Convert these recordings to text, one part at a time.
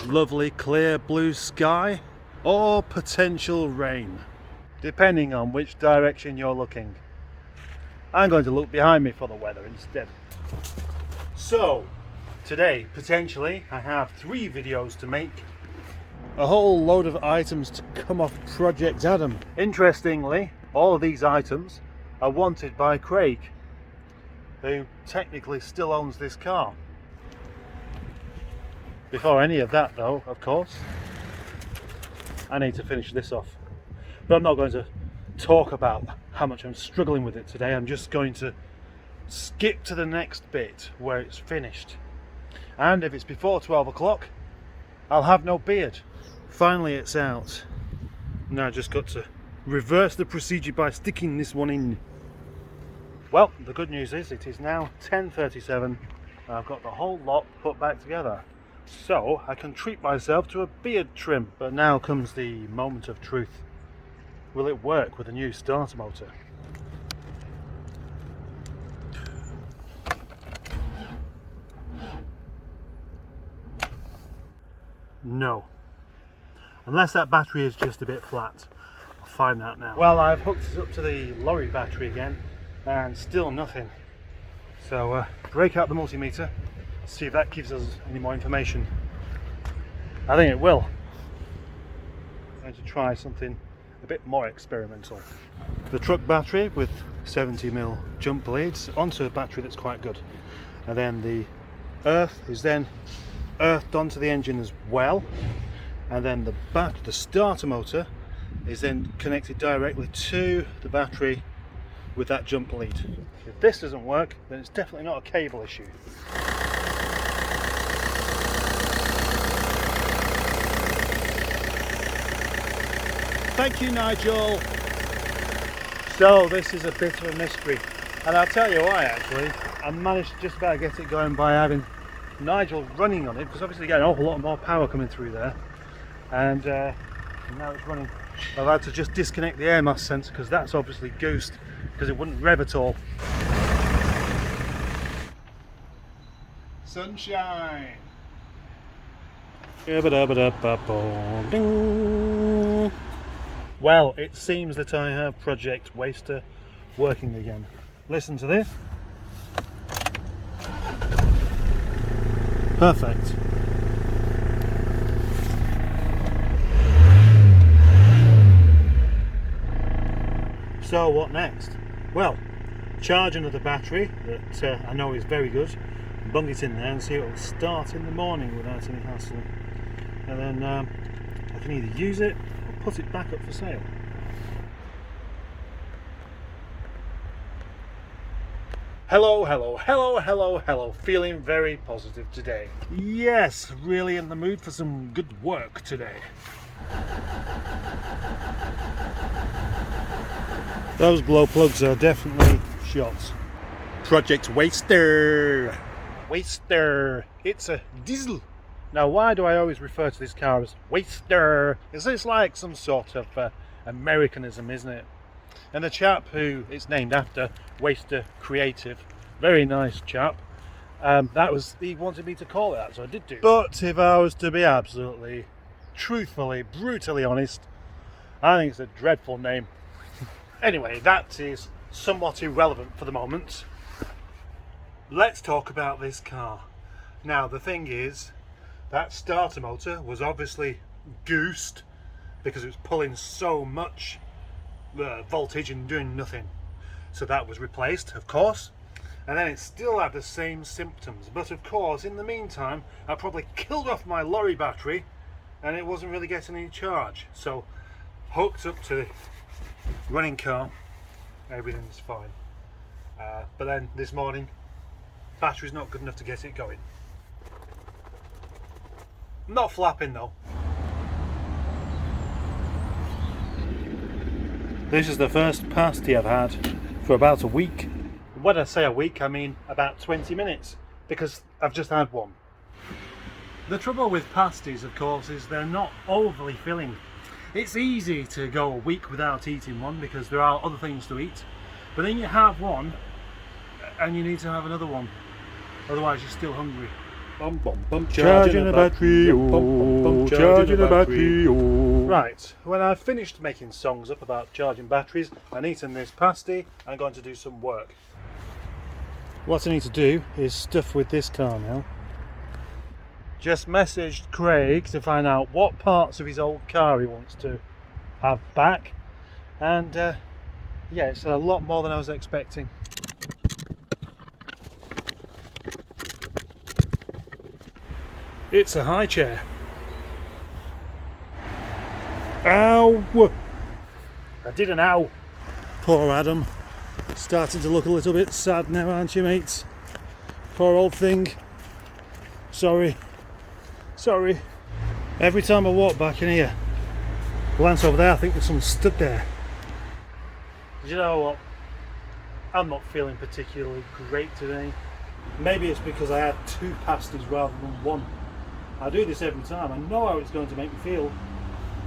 Lovely clear blue sky or potential rain, depending on which direction you're looking. I'm going to look behind me for the weather instead. So today potentially I have 3 videos to make, a whole load of items to come off Project Adam. Interestingly, all of these items are wanted by Craig, who technically still owns this car. Before any of that though, of course, I need to finish this off. But I'm not going to talk about how much I'm struggling with it today. I'm just going to skip to the next bit where it's finished. And if it's before 12 o'clock, I'll have no beard. Finally it's out. Now I just got to reverse the procedure by sticking this one in. Well, the good news is it is now 10:37 and I've got the whole lot put back together. So I can treat myself to a beard trim. But now comes the moment of truth. Will it work with a new starter motor? No. Unless that battery is just a bit flat. I'll find that now. Well, I've hooked it up to the lorry battery again and still nothing. So break out the multimeter, see if that gives us any more information. I think it will. I'm going to try something a bit more experimental. The truck battery with 70mm jump bleeds onto a battery that's quite good. And then the earth is then earthed onto the engine as well. And then the starter motor is then connected directly to the battery with that jump lead. If this doesn't work, then it's definitely not a cable issue. Thank you, Nigel. So this is a bit of a mystery, and I'll tell you why. Actually, I managed to just about get it going by having Nigel running on it, because obviously you get an awful lot more power coming through there, and now it's running. I've had to just disconnect the air mass sensor because that's obviously goosed, because it wouldn't rev at all. Sunshine. Well, it seems that I have Project Waster working again. Listen to this. Perfect. So what next? Well, charge another battery that I know is very good, bung it in there and see if it will start in the morning without any hassle. And then I can either use it or put it back up for sale. Hello, hello, hello, hello, hello. Feeling very positive today. Yes, really in the mood for some good work today. Those glow plugs are definitely shots. Project Waster. Waster. It's a diesel. Now, why do I always refer to this car as Waster? Is this like some sort of Americanism, isn't it? And the chap who it's named after, Waster Creative, very nice chap, he wanted me to call it that, so I did do. But if I was to be absolutely, truthfully, brutally honest, I think it's a dreadful name. Anyway, that is somewhat irrelevant for the moment. Let's talk about this car. Now, the thing is, that starter motor was obviously goosed because it was pulling so much voltage and doing nothing. So that was replaced, of course, and then it still had the same symptoms. But of course, in the meantime, I probably killed off my lorry battery and it wasn't really getting any charge. So hooked up to the running car, everything's fine. But then this morning, battery's not good enough to get it going. Not flapping though. This is the first pasty I've had for about a week. When I say a week, I mean about 20 minutes, because I've just had one. The trouble with pasties, of course, is they're not overly filling. It's easy to go a week without eating one because there are other things to eat, but then you have one and you need to have another one, otherwise you're still hungry. Bum, bum, bum, charging the battery, charging the battery. Right, when I've finished making songs up about charging batteries and eaten this pasty, I'm going to do some work. What I need to do is stuff with this car now. Just messaged Craig to find out what parts of his old car he wants to have back, and yeah, it's a lot more than I was expecting. It's a high chair. Ow! I did an ow. Poor Adam. Starting to look a little bit sad now, aren't you, mates? Poor old thing. Sorry. Sorry. Every time I walk back in here, glance over there, I think there's someone stood there. Do you know what? I'm not feeling particularly great today. Maybe it's because I had 2 pasties rather than 1. I do this every time. I know how it's going to make me feel.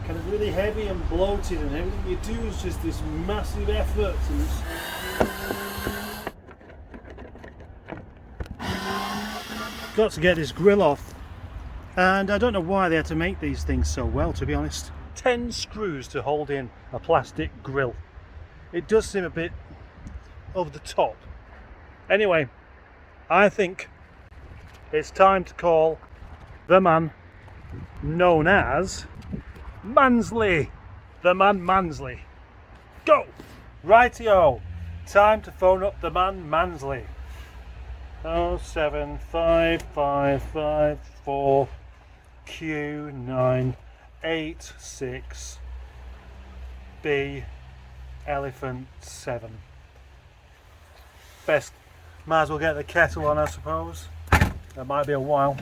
Kind of really heavy and bloated, and everything you do is just this massive effort. Got to get this grill off. And I don't know why they had to make these things so well, to be honest. 10 screws to hold in a plastic grill. It does seem a bit over the top. Anyway, I think it's time to call the man known as Mansley. The man Mansley. Go! Rightio. Time to phone up the man Mansley. 07555 Q986 B Elephant 7. Best, might as well get the kettle on, I suppose. That might be a while.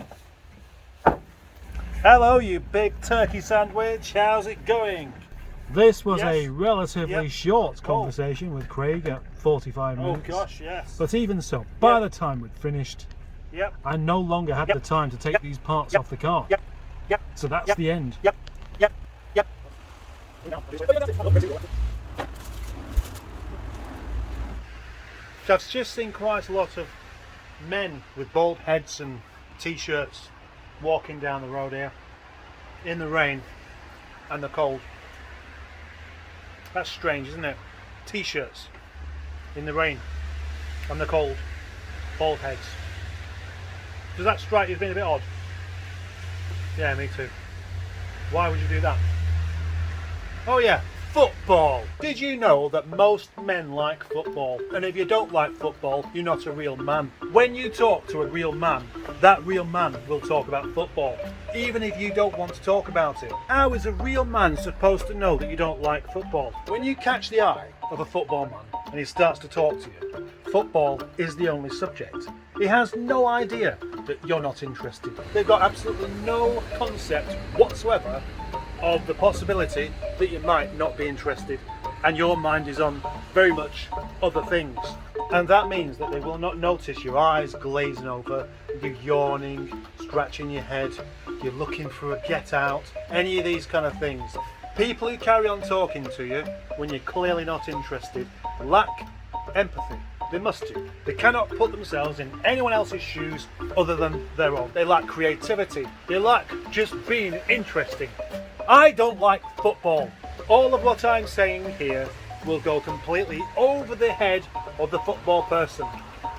Hello, you big turkey sandwich. How's it going? This was a relatively short conversation with Craig at 45 minutes. Oh gosh, yes. But even so, by the time we'd finished, I no longer had the time to take these parts off the car. So that's the end. So I've just seen quite a lot of men with bald heads and t-shirts walking down the road here in the rain and the cold. That's strange, isn't it? T-shirts in the rain and the cold, bald heads. Does that strike you as being a bit odd? Yeah, me too. Why would you do that? Oh yeah, football. Did you know that most men like football? And if you don't like football, you're not a real man. When you talk to a real man, that real man will talk about football, even if you don't want to talk about it. How is a real man supposed to know that you don't like football? When you catch the eye of a football man and he starts to talk to you, football is the only subject. He has no idea that you're not interested. They've got absolutely no concept whatsoever of the possibility that you might not be interested, and your mind is on very much other things. And that means that they will not notice your eyes glazing over, you yawning, scratching your head, you're looking for a get out, any of these kind of things. People who carry on talking to you when you're clearly not interested lack empathy. They must do. They cannot put themselves in anyone else's shoes other than their own. They lack creativity. They lack just being interesting. I don't like football. All of what I'm saying here will go completely over the head of the football person.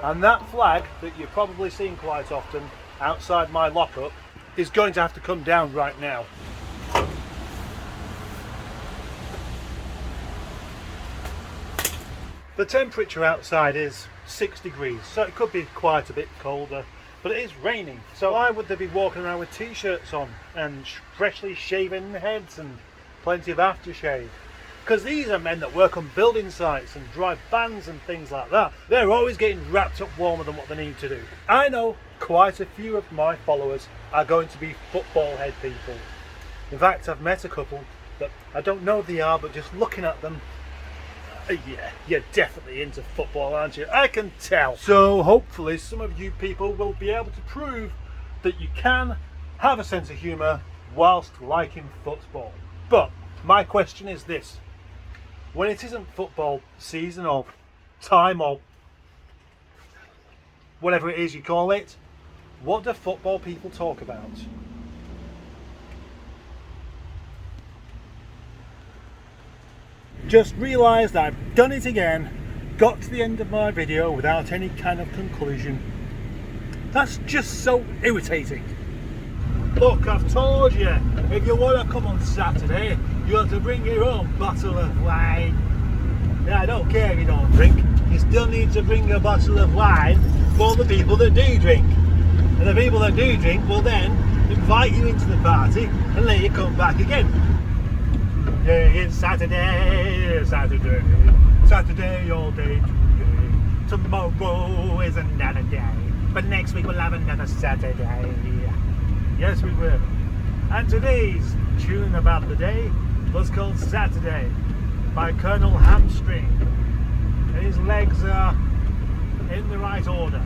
And that flag that you're probably seeing quite often outside my lockup is going to have to come down right now. The temperature outside is 6 degrees, so it could be quite a bit colder, but it is raining. So why would they be walking around with t-shirts on and freshly shaven heads and plenty of aftershave? Because these are men that work on building sites and drive vans and things like that. They're always getting wrapped up warmer than what they need to do. I know quite a few of my followers are going to be football head people. In fact, I've met a couple that I don't know if they are, but just looking at them, yeah, you're definitely into football, aren't you? I can tell. So hopefully some of you people will be able to prove that you can have a sense of humour whilst liking football. But my question is this: when it isn't football season or time or whatever it is you call it, what do football people talk about? Just realised that I've done it again, got to the end of my video without any kind of conclusion. That's just so irritating. Look, I've told you, if you want to come on Saturday, you have to bring your own bottle of wine. Yeah, I don't care if you don't drink, you still need to bring a bottle of wine for the people that do drink. And the people that do drink will then invite you into the party and let you come back again. Yeah, it's Saturday, Saturday, Saturday all day today. Tomorrow is another day, but next week we'll have another Saturday. Yes, we will. And today's tune about the day was called Saturday by Colonel Hamstring. And his legs are in the right order.